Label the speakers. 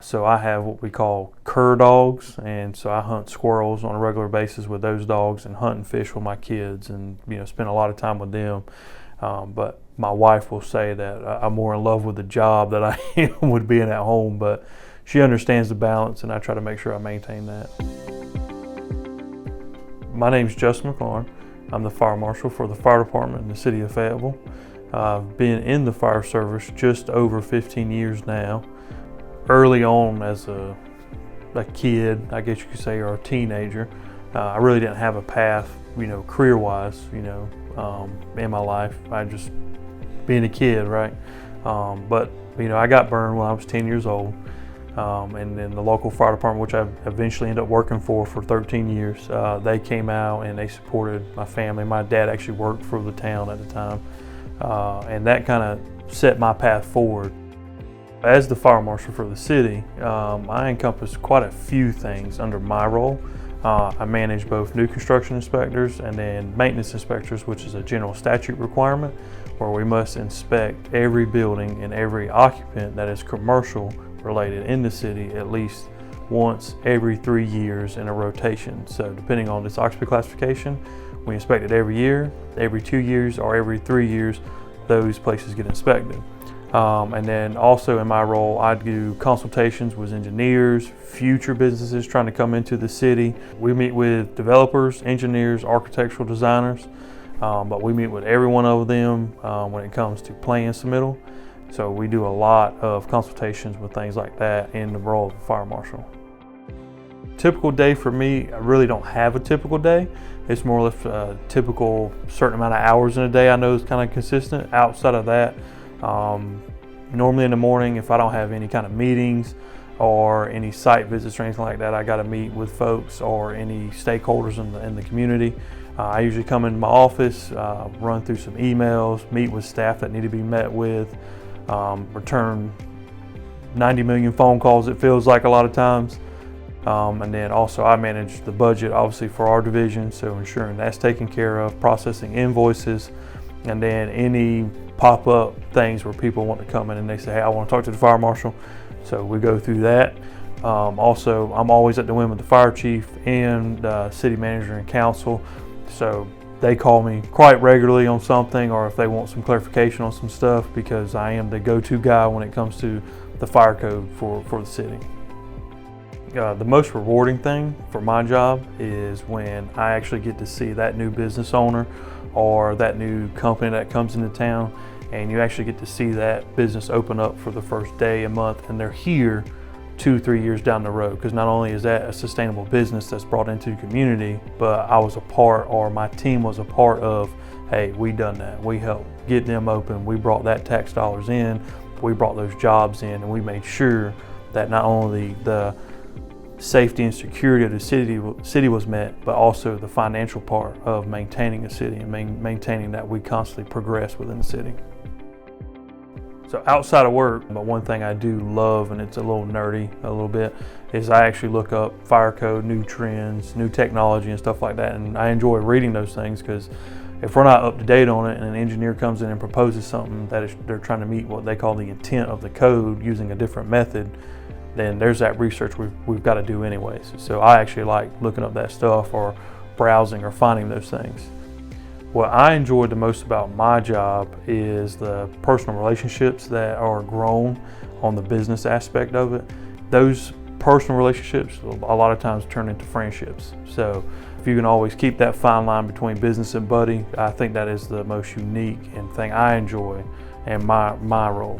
Speaker 1: So I have what we call cur dogs, and so I hunt squirrels on a regular basis with those dogs and hunt and fish with my kids, and spend a lot of time with them. But my wife will say that I'm more in love with the job that I am with being at home, but she understands the balance, and I try to make sure I maintain that. My name's Justin McLaurin. I'm the Fire Marshal for the Fire Department in the city of Fayetteville. I've been in the fire service just over 15 years now. Early on as a kid, I guess you could say, or a teenager, I really didn't have a path, career-wise, in my life. I just being a kid, right? But I got burned when I was 10 years old. And then the local fire department, which I eventually ended up working for 13 years, they came out and they supported my family. My dad actually worked for the town at the time, and that kind of set my path forward. As the fire marshal for the city, I encompass quite a few things under my role. I manage both new construction inspectors and then maintenance inspectors, which is a general statute requirement where we must inspect every building and every occupant that is commercial related in the city at least once every 3 years in a rotation. So depending on this occupancy classification, we inspect it every year, every 2 years, or every 3 years, those places get inspected. And then also in my role, I do consultations with engineers, future businesses trying to come into the city. We meet with developers, engineers, architectural designers, but we meet with every one of them when it comes to plan submittal. So we do a lot of consultations with things like that in the role of a fire marshal. Typical day for me, I really don't have a typical day. It's more or less a typical certain amount of hours in a day I know is kind of consistent. Outside of that, normally in the morning, if I don't have any kind of meetings or any site visits or anything like that, I got to meet with folks or any stakeholders in the community. I usually come into my office, run through some emails, meet with staff that need to be met with, return 90 million phone calls, it feels like a lot of times. And then also I manage the budget, obviously, for our division, so ensuring that's taken care of, processing invoices, and then any pop-up things where people want to come in and they say, hey, I want to talk to the fire marshal. So we go through that. Also, I'm always at the whim of the fire chief and city manager and council. So they call me quite regularly on something, or if they want some clarification on some stuff, because I am the go-to guy when it comes to the fire code for the city. The most rewarding thing for my job is when I actually get to see that new business owner or that new company that comes into town, and you actually get to see that business open up for the first day, a month, and they're here 2-3 years down the road. Because not only is that a sustainable business that's brought into the community, but I was a part, or my team was a part of, hey, we done that. We helped get them open. We brought that tax dollars in, we brought those jobs in, and we made sure that not only the safety and security of the city was met, but also the financial part of maintaining a city and maintaining that we constantly progress within the city. So outside of work, but one thing I do love, and it's a little nerdy a little bit, is I actually look up fire code, new trends, new technology and stuff like that, and I enjoy reading those things, because if we're not up to date on it and an engineer comes in and proposes something that they're trying to meet what they call the intent of the code using a different method, then there's that research we've got to do anyways. So I actually like looking up that stuff or browsing or finding those things. What I enjoyed the most about my job is the personal relationships that are grown on the business aspect of it. Those personal relationships a lot of times turn into friendships. So if you can always keep that fine line between business and buddy, I think that is the most unique and thing I enjoy in my role.